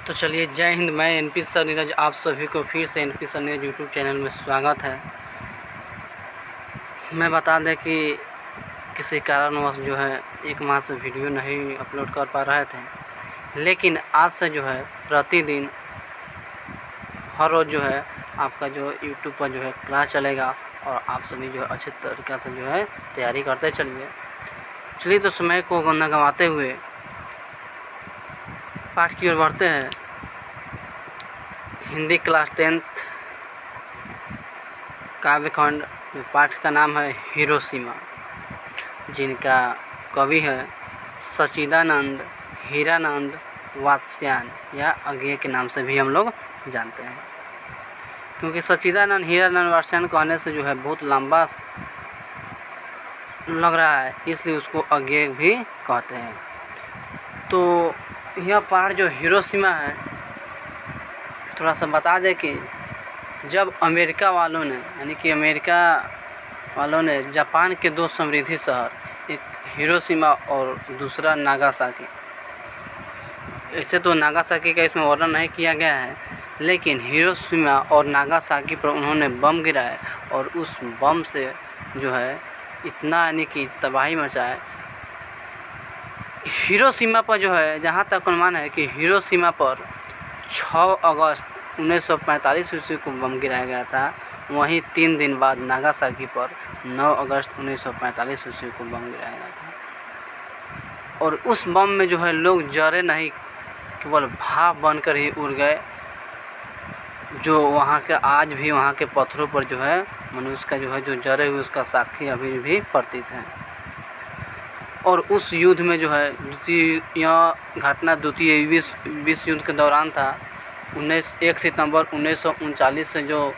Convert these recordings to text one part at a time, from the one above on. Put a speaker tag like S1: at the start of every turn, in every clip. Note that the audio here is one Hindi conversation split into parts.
S1: तो चलिए, जय हिंद। मैं एनपी सर नीरज, आप सभी को फिर से NP sir Neeraj YouTube channel में स्वागत है। मैं बता दें कि किसी कारणवश जो है 1 माह से वीडियो नहीं अपलोड कर पा रहे थे, लेकिन आज से जो है प्रतिदिन हर रोज़ जो है आपका जो यूट्यूब पर जो है क्लास चलेगा और आप सभी जो है अच्छे तरीक़े से जो है तैयारी करते चलिए। तो समय को न गंवाते हुए पाठ की ओर बढ़ते हैं। हिंदी क्लास 10th काव्यखंड पाठ का नाम है हिरोशिमा, जिनका कवि है सच्चिदानंद हीरानंद वात्स्यायन या अज्ञेय के नाम से भी हम लोग जानते हैं, क्योंकि सच्चिदानंद हीरानंद वात्स्यायन कहने से जो है बहुत लंबा लग रहा है, इसलिए उसको अज्ञेय भी कहते हैं। तो यह पाठ जो हिरोशिमा है, थोड़ा सा बता दें कि जब अमेरिका वालों ने जापान के 2 समृद्धि शहर, एक हिरोशिमा और दूसरा नागासाकी, ऐसे तो नागासाकी का इसमें वर्णन नहीं किया गया है, लेकिन हिरोशिमा और नागासाकी पर उन्होंने बम गिराए और उस बम से जो है इतना कि तबाही मचाए। हिरोशिमा पर जो है, जहाँ तक अनुमान है कि हिरोशिमा पर 6 अगस्त 1945 ईस्वी को बम गिराया गया था। वहीं 3 दिन बाद नागासाकी पर 9 अगस्त 1945 ईस्वी को बम गिराया गया था। और उस बम में जो है लोग जरे नहीं, केवल भाप बनकर ही उड़ गए, जो वहाँ के आज भी वहाँ के पत्थरों पर जो है मनुष्य का जो है जो जरे हुए उसका साक्षी अभी भी प्रतीत है। और उस युद्ध में जो है द्वितीय विश्व युद्ध के दौरान था। 1 सितंबर 1939 से जो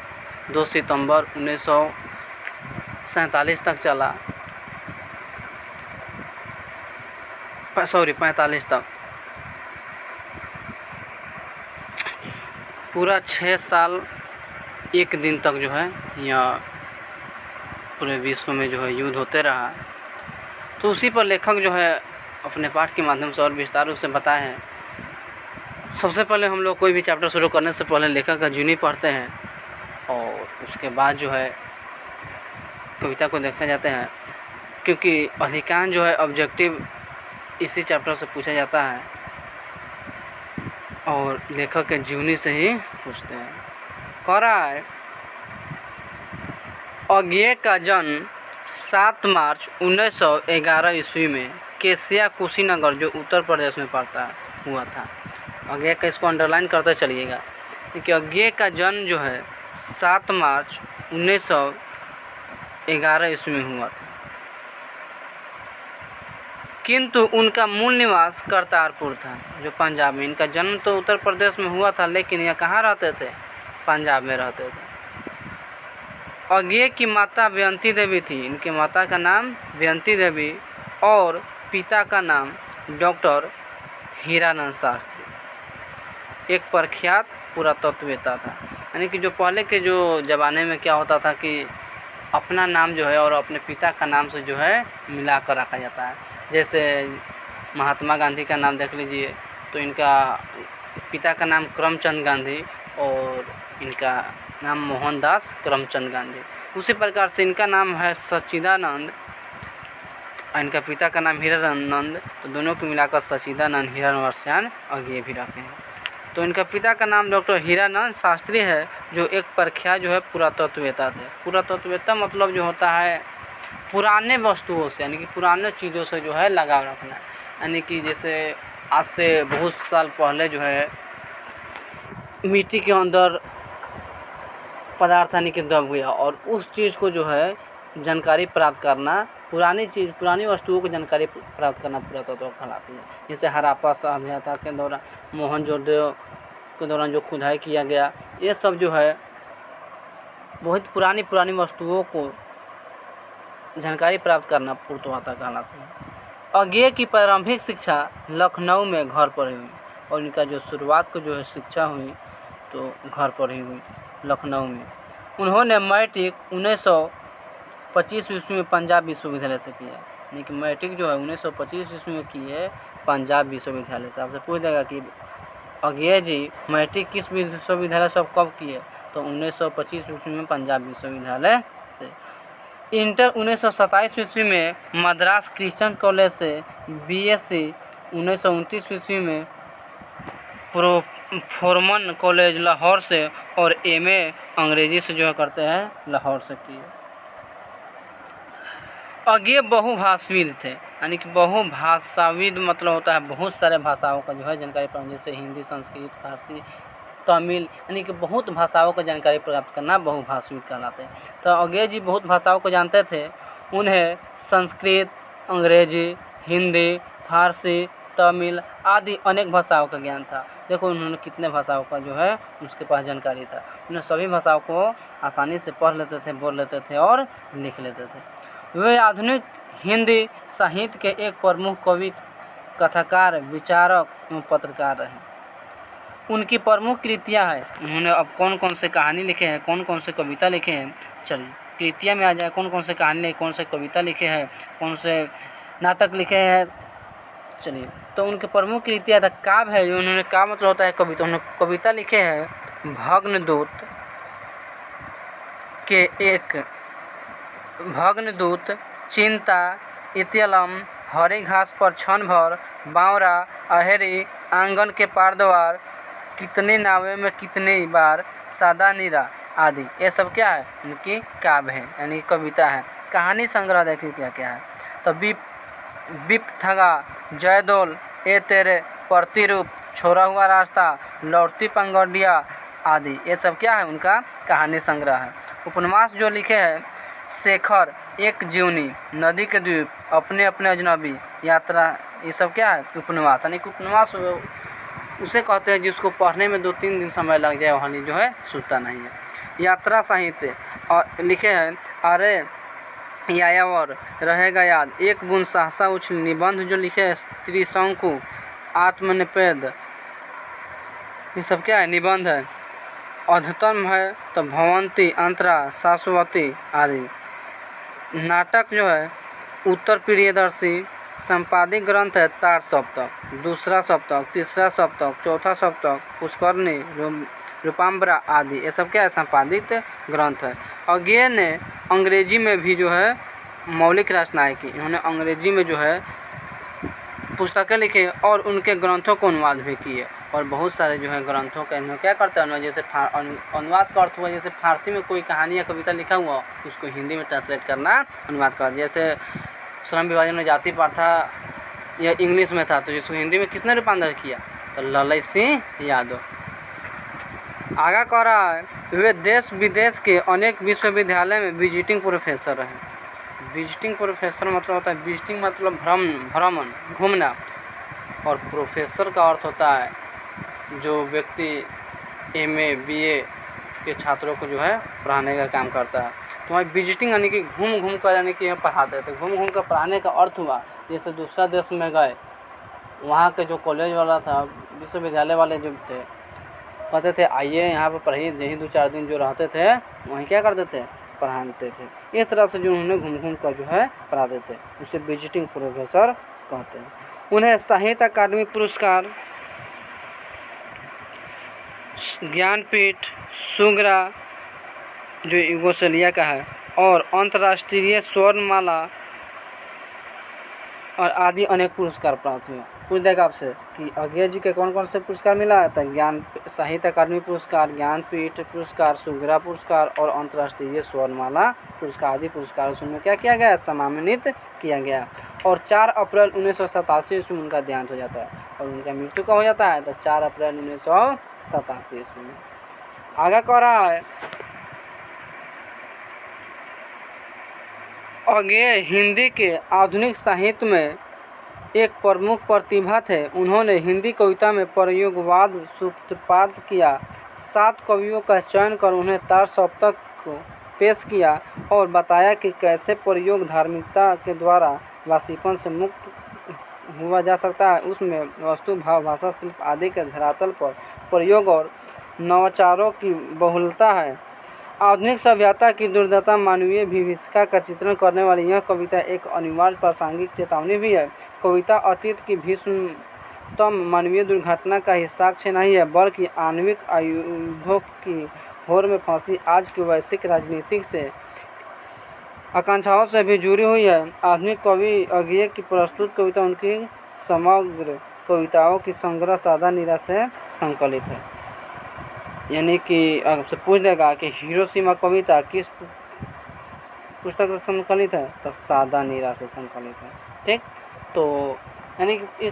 S1: 2 सितंबर 1947 तक चला, 45 तक, पूरा 6 साल 1 दिन तक जो है यह पूरे विश्व में जो है युद्ध होते रहा। तो उसी पर लेखक जो है अपने पाठ के माध्यम से और विस्तार रूप से बताए हैं। सबसे पहले हम लोग कोई भी चैप्टर शुरू करने से पहले लेखक का जीवनी पढ़ते हैं और उसके बाद जो है कविता को देखा जाते हैं, क्योंकि अधिकांश जो है ऑब्जेक्टिव इसी चैप्टर से पूछा जाता है और लेखक के जीवनी से ही पूछते हैं। कह रहा है, अज्ञेय का जन्म 7 मार्च 1911 ईस्वी में केसिया कुशीनगर, जो उत्तर प्रदेश में पड़ता है, हुआ था। अज्ञेय का इसको अंडरलाइन करते चलिएगा, क्योंकि अज्ञेय का जन्म जो है 7 मार्च 1911 ईस्वी में हुआ था, किंतु उनका मूल निवास करतारपुर था, जो पंजाब में। इनका जन्म तो उत्तर प्रदेश में हुआ था, लेकिन यह कहाँ रहते थे? पंजाब में रहते थे। अज्ञेय की माता बेअंती देवी थी। इनके माता का नाम बेअंती देवी और पिता का नाम डॉक्टर हीरानंद शास्त्री, एक प्रख्यात पुरातत्ववेत्ता था। यानी कि जो पहले के जो ज़माने में क्या होता था कि अपना नाम जो है और अपने पिता का नाम से जो है मिला कर रखा जाता है। जैसे महात्मा गांधी का नाम देख लीजिए, तो इनका पिता का नाम करमचंद गांधी और इनका नाम मोहनदास करमचंद गांधी। उसी प्रकार से इनका नाम है सच्चिदानंद, इनका पिता का नाम हीरानंद, तो दोनों को मिलाकर सच्चिदानंद हीरानंद वात्स्यायन अज्ञेय भी रखे हैं। तो इनका पिता का नाम डॉक्टर हीरानंद शास्त्री है, जो एक प्रख्यात जो है पुरातत्ववेत्ता थे। पुरातत्ववेत्ता मतलब जो होता है पुराने वस्तुओं से, यानी कि पुराने चीज़ों से जो है लगाव रखना। यानी कि जैसे आज से बहुत साल पहले जो है मिट्टी के अंदर पदार्थ यानी कि दब गया, और उस चीज़ को जो है जानकारी प्राप्त करना, पुरानी वस्तुओं को जानकारी प्राप्त करना पुरातत्व कहलाती है। जैसे हड़प्पा सभ्यता के दौरान, मोहनजोदड़ो के दौरान जो खुदाई किया गया, ये सब जो है बहुत पुरानी वस्तुओं को जानकारी प्राप्त करना पुरातत्व कहलाती है। अज्ञेय की प्रारंभिक शिक्षा लखनऊ में घर पर हुई, और इनका जो शुरुआत को जो है शिक्षा हुई तो घर पर ही हुई, लखनऊ में। उन्होंने मैट्रिक 1925 ईस्वी में पंजाब विश्वविद्यालय से किया। यानी कि मैट्रिक जो है 1925 ईस्वी में की है पंजाब विश्वविद्यालय से। आपसे पूछ देगा कि अज्ञे जी मैट्रिक किस विश्वविद्यालय से कब किए? तो 1925 ईस्वी में पंजाब विश्वविद्यालय से। इंटर 1927 ईस्वी में मद्रास क्रिश्चियन कॉलेज से। बीएससी 1929 ईस्वी में फोरमन कॉलेज लाहौर से। और एमए अंग्रेजी से जो है करते हैं लाहौर से किए। अज्ञे बहुभाषाविद थे, यानी कि बहुभाषाविद मतलब होता है बहुत सारे भाषाओं का जो है जानकारी प्राप्त, जैसे हिंदी, संस्कृत, फारसी, तमिल, यानी कि बहुत भाषाओं का जानकारी प्राप्त करना बहुभाषाविद कहलाते हैं। तो अज्ञे जी बहुत भाषाओं को जानते थे। उन्हें संस्कृत, अंग्रेजी, हिंदी, फारसी, तमिल आदि अनेक भाषाओं का ज्ञान था। देखो उन्होंने कितने भाषाओं का जो है उसके पास जानकारी था। उन्हें सभी भाषाओं को आसानी से पढ़ लेते थे, बोल लेते थे और लिख लेते थे। वे आधुनिक हिंदी साहित्य के एक प्रमुख कवि, कथाकार, विचारक एवं पत्रकार रहे। उनकी प्रमुख कृतियाँ हैं, उन्होंने अब कौन कौन से कहानी लिखे हैं, कौन कौन से कविता लिखे हैं। चलिए कृतियाँ में आ जाए, कौन कौन से कहानी लिखे, कौन से कविता लिखे हैं, कौन से नाटक लिखे हैं। चलिए तो उनके प्रमुख कृतियाँ था काव्य है, जो उन्होंने काव्य मतलब होता है कविता। उन्होंने कविता लिखे हैं भग्नदूत के एक, भग्नदूत, चिंता, इत्यलम, हरी घास पर क्षण भर, बावरा, अहेरी, आंगन के पार द्वार, कितनी नावें में कितनी बार, सादा नीरा आदि। ये सब क्या है? उनकी काव्य है, यानी कविता है। कहानी संग्रह देखिए क्या क्या है। तो बिप थगा, जयदोल, ए तेरे, प्रतिरूप, छोड़ा हुआ रास्ता, लौटती पंगोडिया आदि। ये सब क्या है? उनका कहानी संग्रह है। उपन्यास जो लिखे हैं शेखर, एक जीवनी, नदी के द्वीप, अपने अपने अजनबी, यात्रा, ये सब क्या है? उपन्यास। यानी कि उपन्यास उसे कहते हैं जिसको पढ़ने में 2-3 दिन समय लग जाए, वहाँ जो है सूझता नहीं है। यात्रा साहित्य और लिखे हैं अरे यायावर, रहेगा याद, एक बूंद सहसा उछल, निबंध जो लिखे हैं त्रिशंकु, आत्मनिषेध, ये सब क्या है? निबंध है। अद्यतन है तो भवंती, अंतरा, शाश्वती आदि। नाटक जो है उत्तर प्रियदर्शी। संपादित ग्रंथ है तार सप्तक, दूसरा सप्तक, तीसरा सप्तक, चौथा सप्तक, पुष्करणी, रूपाम्बरा आदि। ये सब क्या है? संपादित ग्रंथ है। अज्ञे ने अंग्रेजी में भी जो है मौलिक रचनाएं की। इन्होंने अंग्रेजी में जो है पुस्तकें लिखे और उनके ग्रंथों को अनुवाद भी किए। और बहुत सारे जो है ग्रंथों का इन्होंने क्या करते हैं, जैसे अनुवाद का अर्थ हुआ जैसे फारसी में कोई कहानी या कविता लिखा हुआ उसको हिंदी में ट्रांसलेट करना, अनुवाद करना। जैसे श्रम विभाजन में जाति प्रथा यह इंग्लिश में था, तो जिसको हिंदी में किसने रूपांतर किया? तो ललित सिंह यादव। आगा कह रहा है वे देश विदेश के अनेक विश्वविद्यालय में विजिटिंग प्रोफेसर रहे। विजिटिंग प्रोफेसर मतलब होता है, विजिटिंग मतलब भ्रमण, घूमना, और प्रोफेसर का अर्थ होता है जो व्यक्ति एमए बीए के छात्रों को जो है पढ़ाने का काम करता है। तो वहाँ विजिटिंग यानी कि घूम कर यानी कि पढ़ाते थे। घूम कर पढ़ाने का अर्थ हुआ जैसे दूसरा देश में गए, वहाँ के जो कॉलेज वाला था, विश्वविद्यालय वाले जो थे, कहते थे आइए यहाँ पर पढ़िए। यही 2-4 दिन जो रहते थे वहीं क्या करते थे? पढ़ाते थे। इस तरह से जो उन्होंने घूम कर जो है पढ़ाते थे, उसे विजिटिंग प्रोफेसर कहते हैं। उन्हें साहित्य अकादमी पुरस्कार, ज्ञानपीठ, सुगरा जो यूगोस्लाविया का है, और अंतर्राष्ट्रीय स्वर्णमाला और आदि अनेक पुरस्कार प्राप्त हुए। पूछ देगा आपसे कि अज्ञे जी के कौन कौन से पुरस्कार मिला है? तो ज्ञान साहित्य अकादमी पुरस्कार, ज्ञानपीठ पुरस्कार, सुगरा पुरस्कार और अंतर्राष्ट्रीय स्वर्णमाला पुरस्कार आदि पुरस्कार उसमें क्या किया गया? सम्मानित किया गया। और 4 अप्रैल 1987 ईस्वी में उनका देहांत हो जाता है और उनका मृत्यु कब हो जाता है? तो 4 अप्रैल 1987 ईस्वी में। आगे कह रहा है अज्ञे हिंदी के आधुनिक साहित्य में एक प्रमुख प्रतिभा थे। उन्होंने हिंदी कविता में प्रयोगवाद सूत्रपात किया। 7 कवियों का चयन कर उन्हें तार सप्तक को पेश किया और बताया कि कैसे प्रयोग धार्मिकता के द्वारा वासीपन से मुक्त हुआ जा सकता है। उसमें वस्तु, भाव, भाषा, शिल्प आदि के धरातल पर प्रयोग और नवाचारों की बहुलता है। आधुनिक सभ्यता की दुर्दशा, मानवीय विभीषिका का चित्रण करने वाली यह कविता एक अनिवार्य प्रासंगिक चेतावनी भी है। कविता अतीत की भीष्म मानवीय दुर्घटना का ही साक्ष्य नहीं है, बल्कि आणविक आयुधों की होड़ में फंसी आज की वैश्विक राजनीतिक से आकांक्षाओं से भी जुड़ी हुई है। आधुनिक कवि अज्ञेय की प्रस्तुत कविता उनकी समग्र कविताओं की संग्रह सादा नीरा से संकलित है। यानी कि आपसे पूछ लेगा कि हिरोशिमा कविता किस पुस्तक से संकलित है, तो सादा नीरा से संकलित है। ठीक, तो यानी कि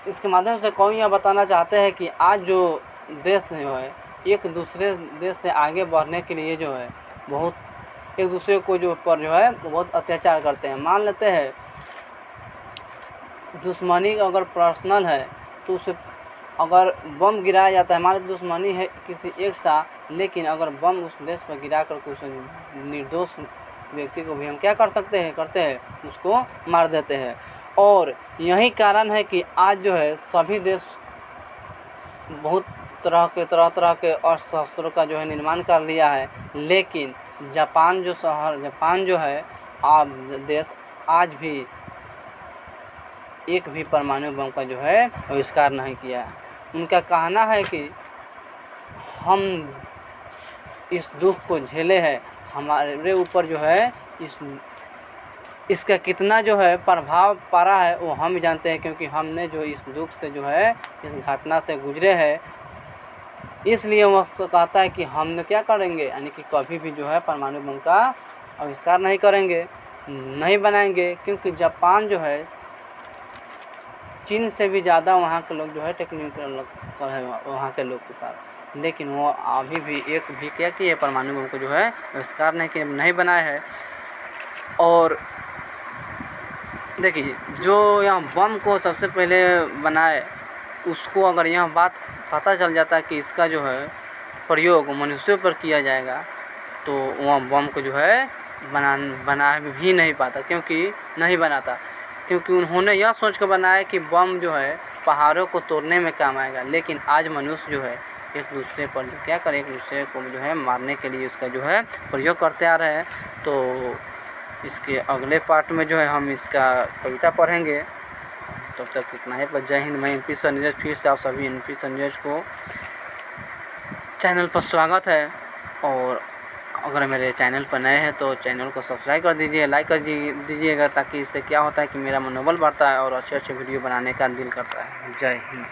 S1: इसके माध्यम से कवि यह बताना चाहते हैं कि आज जो देश जो है एक दूसरे देश से आगे बढ़ने के लिए जो है बहुत एक दूसरे को जो पर जो है बहुत अत्याचार करते हैं। मान लेते हैं दुश्मनी अगर पर्सनल है तो उसे अगर बम गिराया जाता है, हमारी दुश्मनी है किसी एक साथ, लेकिन अगर बम उस देश पर गिरा करके उस निर्दोष व्यक्ति को भी हम क्या कर सकते हैं करते हैं, उसको मार देते हैं। और यही कारण है कि आज जो है सभी देश बहुत तरह के अस्त्रों का जो है निर्माण कर लिया है, लेकिन जापान जो है देश आज भी एक भी परमाणु बम का जो है आविष्कार नहीं किया है। उनका कहना है कि हम इस दुख को झेले हैं, हमारे ऊपर जो है इसका कितना जो है प्रभाव पड़ा है वो हम जानते हैं, क्योंकि हमने जो इस दुख से जो है इस घटना से गुजरे हैं। इसलिए वह कहता है कि हम क्या करेंगे, यानी कि कभी भी जो है परमाणु बम का आविष्कार नहीं करेंगे, नहीं बनाएंगे, क्योंकि जापान जो है चीन से भी ज़्यादा वहाँ के लोग जो है टेक्निकल है वहाँ के लोग के पास, लेकिन वो अभी भी एक भी क्या किए परमाणु बम को जो है आविष्कार नहीं बनाया है। और देखिए जो यहाँ बम को सबसे पहले बनाए उसको अगर यह बात पता चल जाता है कि इसका जो है प्रयोग मनुष्यों पर किया जाएगा, तो वह बम को जो है बना भी नहीं पाता, क्योंकि नहीं बनाता, क्योंकि उन्होंने यह सोच कर बनाया कि बम जो है पहाड़ों को तोड़ने में काम आएगा। लेकिन आज मनुष्य जो है एक दूसरे पर जो क्या करे, एक दूसरे को जो है मारने के लिए इसका जो है प्रयोग करते आ रहे हैं। तो इसके अगले पार्ट में जो है हम इसका कविता पढ़ेंगे। तब तक इतना है। पर जय हिंद। मैं एनपी सर नीरज, फिर से आप सभी एनपी सर नीरज को चैनल पर स्वागत है। और अगर मेरे चैनल पर नए हैं तो चैनल को सब्सक्राइब कर दीजिए, लाइक कर दीजिएगा, ताकि इससे क्या होता है कि मेरा मनोबल बढ़ता है और अच्छे वीडियो बनाने का दिल करता है। जय हिंद।